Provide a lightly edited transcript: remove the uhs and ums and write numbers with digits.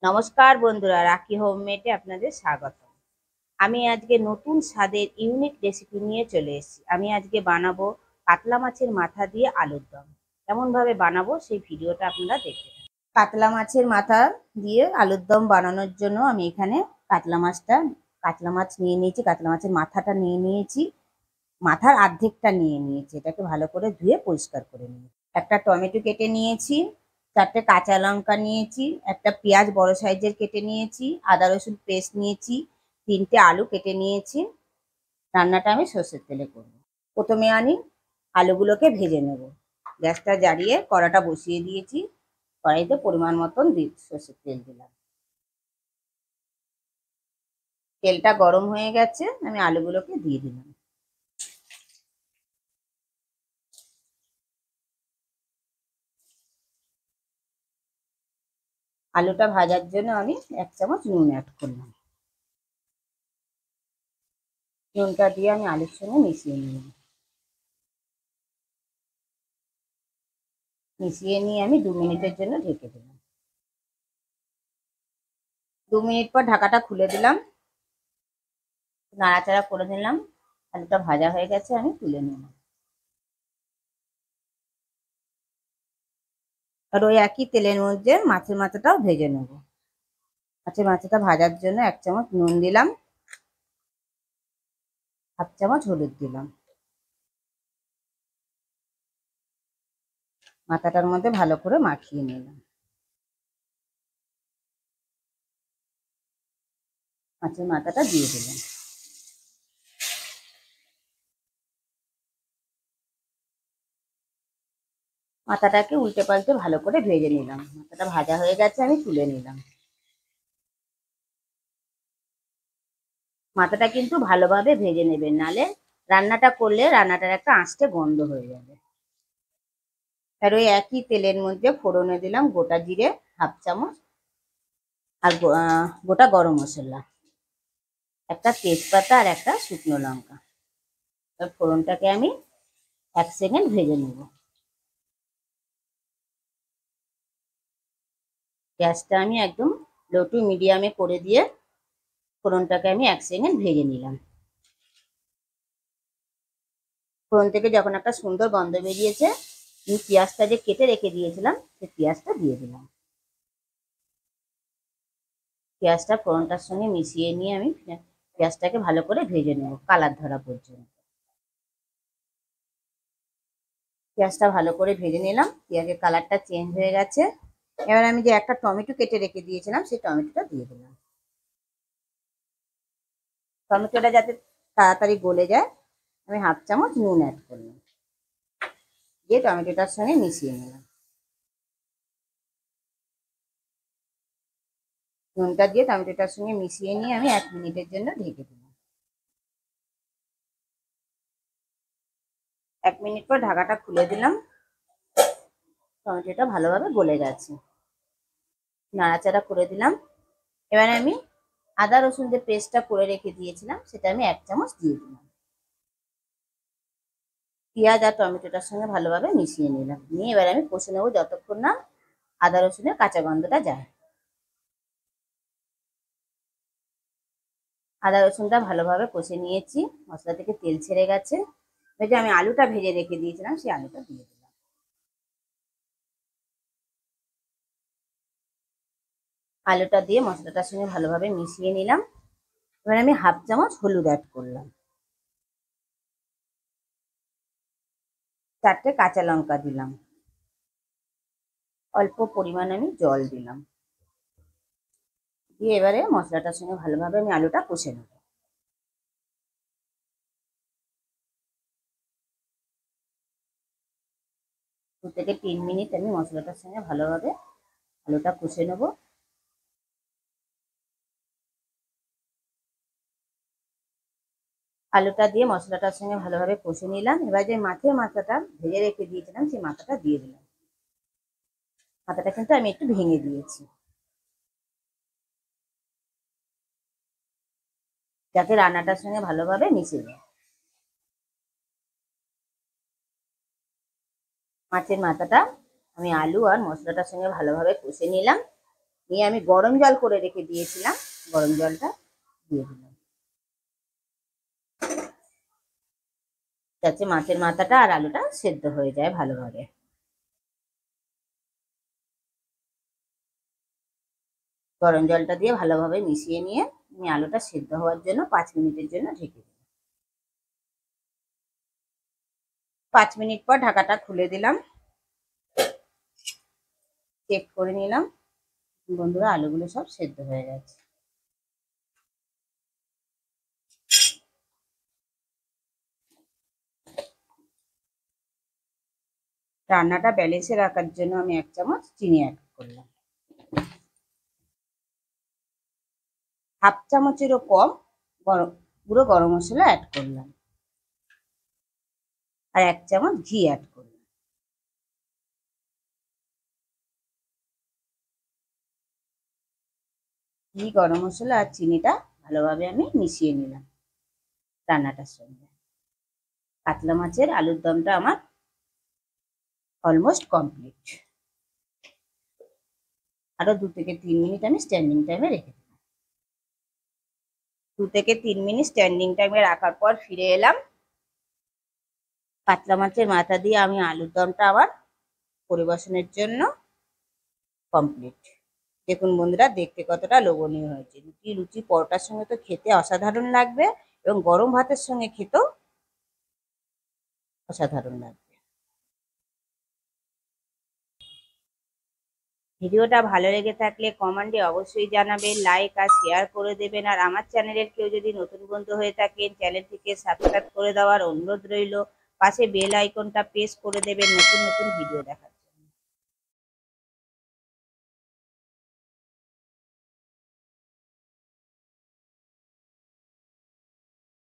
নমস্কার বন্ধুরা, রাখি হোমমেডে আপনাদের স্বাগত। আমি আজকে নতুন স্বাদের ইউনিক রেসিপি নিয়ে চলে এসেছি। আমি আজকে বানাবো কাতলা মাছের মাথা দিয়ে আলুর দম। কেমন ভাবে বানাবো সেই ভিডিওটা আপনারা দেখে নিন। কাতলা মাছের মাথা দিয়ে আলুর দম বানানোর জন্য আমি এখানে কাতলা মাছ নিয়ে নিয়েছি। কাতলা মাছের মাথাটা নিয়ে নিয়েছি, মাথার অর্ধেকটা নিয়ে নিয়েছি। এটাকে ভালো করে ধুয়ে পরিষ্কার করে নিয়েছি। একটা টমেটো কেটে নিয়েছি, 4টে কাঁচা লঙ্কা নিয়েছি, একটা পেঁয়াজ বড় সাইজের কেটে নিয়েছি, আদা রসুন পেস্ট নিয়েছি, 3টে আলু কেটে নিয়েছি। রান্নাটা আমি সর্ষের তেলে করব। প্রথমে আমি আলুগুলোকে ভেজে নেব। গ্যাসটা জ্বালিয়ে কড়াটা বসিয়ে দিয়েছি। কড়াইতে পরিমাণ মতন সর্ষের তেল দিলাম। তেলটা গরম হয়ে গেছে, আমি আলুগুলোকে দিয়ে দিলাম। আলুটা ভাজার জন্য আমি 1 চামচ নুন অ্যাড করলাম। নুনটা দিয়ে আমি আলুর সঙ্গে মিশিয়ে নিলাম। মিশিয়ে নিয়ে আমি 2 মিনিটের জন্য ঢেকে দিলাম। 2 মিনিট পর ঢাকাটা খুলে দিলাম, নাড়াচাড়া করে নিলাম। আলুটা ভাজা হয়ে গেছে, আমি তুলে নিলাম। আর ওই একই তেলের মধ্যে মাছের মাথাটাও ভেজে নেব। মাছের মাথাটা ভাজার জন্য 1 চামচ নুন দিলাম, 1/2 চামচ হলুদ দিলাম। মাথাটার মধ্যে ভালো করে মাখিয়ে নিলাম। মাছের মাথাটা দিয়ে দিলাম। মাথাটাকে উল্টে পাল্টে ভালো করে ভেজে নিলাম। মাথাটা ভাজা হয়ে গেছে, আমি তুলে নিলাম। মাথাটা কিন্তু ভালোভাবে ভেজে নেবেন, নালে রান্নাটা করলে রান্নাটার একটা আঁচটে গন্ধ হয়ে যাবে। আর ওই একই তেলের মধ্যে ফোড়নে দিলাম গোটা জিরে 1/2 চামচ, আর গোটা গরম মশলা, একটা তেজপাতা আর একটা শুকনো লঙ্কা। ফোড়নটাকে আমি 1 সেকেন্ড ভেজে নেব। গ্যাসটা আমি একদম লো টু মিডিয়ামে করে দিয়ে ফোড়নটাকে আমি 1 সেকেন্ড ভেজে নিলাম। ফোড়ন থেকে যখন একটা সুন্দর গন্ধ বেরিয়েছে, আমি পেঁয়াজটা যে কেটে রেখে দিয়েছিলাম সেই পেঁয়াজটা দিয়ে দিলাম। পেঁয়াজটা ফোড়নটার সঙ্গে মিশিয়ে নিয়ে আমি পেঁয়াজটাকে ভালো করে ভেজে নেব কালার ধরা পর্যন্ত। পেঁয়াজটা ভালো করে ভেজে নিলাম, পেঁয়াজের কালারটা চেঞ্জ হয়ে গেছে। এবার আমি যে একটা টমেটো কেটে রেখে দিয়েছিলাম সেই টমেটোটা দিয়ে দিলাম। টমেটোটা যাতে তাড়াতাড়ি গলে যায়, আমি 1/2 চামচ নুন অ্যাড করলাম, দিয়ে টমেটোটার সঙ্গে মিশিয়ে নিলাম। নুনটা দিয়ে টমেটোটার সঙ্গে মিশিয়ে নিয়ে আমি 1 মিনিটের জন্য ঢেকে দিলাম। 1 মিনিট পর ঢাকাটা খুলে দিলাম। টমেটোটা ভালোভাবে গলে গেছে, নাড়াচাড়া করে দিলাম। এবার আমি আদা রসুন যে পেস্টটা করে রেখে দিয়েছিলাম সেটা আমি 1 চামচ দিয়ে দিলাম। পেঁয়াজ আর টমেটোটার সঙ্গে ভালোভাবে মিশিয়ে নিলাম, নিয়ে এবার আমি কষে নেবো যতক্ষণ না আদা রসুনের কাঁচা গন্ধটা যায়। আদা রসুনটা ভালোভাবে কষে নিয়েছি, মশলা থেকে তেল ছেড়ে গেছে। এই যে আমি আলুটা ভেজে রেখে দিয়েছিলাম সেই আলুটা দিয়ে দিলাম। আলুটা দিয়ে মশলাটার সঙ্গে ভালোভাবে মিশিয়ে নিলাম। এবার আমি 1/2 চামচ হলুদ অ্যাড করলাম, 4টে কাঁচা লঙ্কা দিলাম, অল্প পরিমাণ আমি জল দিলাম, দিয়ে এবারে মশলাটার সঙ্গে ভালোভাবে আমি আলুটা কষে নেব। 2 থেকে 3 মিনিট আমি মশলাটার সঙ্গে ভালোভাবে আলুটা কষে নেব। আলুটা দিয়ে মশলাটার সঙ্গে ভালোভাবে কষে নিলাম। এবার যে মাছের মাথাটা ভেজে রেখে দিয়েছিলাম সেই মাথাটা দিয়ে দিলাম। মাথাটা কিন্তু আমি একটু ভেঙে দিয়েছি, যাতে রান্নাটার সঙ্গে ভালোভাবে মিশে যায়। মাছের মাথাটা আমি আলু আর মশলাটার সঙ্গে ভালোভাবে কষে নিলাম। নিয়ে আমি গরম জল করে রেখে দিয়েছিলাম, গরম জলটা দিয়ে দিলাম, যাতে মাছের মাথাটা আর আলুটা সেদ্ধ হয়ে যায় ভালোভাবে। গরম জলটা দিয়ে ভালোভাবে মিশিয়ে নিয়ে আমি আলুটা সেদ্ধ হওয়ার জন্য 5 মিনিটের জন্য ঢেকে দিলাম। 5 মিনিট পর ঢাকাটা খুলে দিলাম, চেক করে নিলাম। বন্ধুরা, আলুগুলো সব সেদ্ধ হয়ে গেছে। রান্নাটা ব্যালেন্সে রাখার জন্য আমি 1 চামচ চিনি অ্যাড করলাম। হাফ চামচেরও কম গুঁড়ো গরম মশলা অ্যাড করলাম, আর 1 চামচ ঘি অ্যাড করলাম। ঘি, গরম মশলা আর চিনিটা ভালোভাবে আমি মিশিয়ে নিলাম রান্নাটার সঙ্গে। কাতলা মাছের আলুর দমটা আমার অলমোস্ট কমপ্লিট। আরো 2 থেকে 3 মিনিট আমি স্ট্যান্ডিং টাইমে রেখে দিলাম। 2 থেকে 3 মিনিট স্ট্যান্ডিং টাইমে রাখার পর ফিরে এলাম। কাতলা মাছের মাথা দিয়ে আমি আলুর দমটা আবার পরিবেশনের জন্য কমপ্লিট। দেখুন বন্ধুরা, দেখতে কতটা লোভনীয় হয়েছে। লুচি পরোটার সঙ্গে তো খেতে অসাধারণ লাগবে, এবং গরম ভাতের সঙ্গে খেতেও অসাধারণ লাগবে। ভিডিওটা ভালো লেগে থাকলে কমেন্টে অবশ্যই জানাবেন, লাইক আর শেয়ার করে দেবেন। আর আমার চ্যানেলের কেউ যদি নতুন বন্ধু হয়ে থাকেন, চ্যানেলটিকে সাবস্ক্রাইব করে দেওয়ার অনুরোধ রইল। পাশে বেল আইকনটা প্রেস করে দেবেন নতুন নতুন ভিডিও দেখার।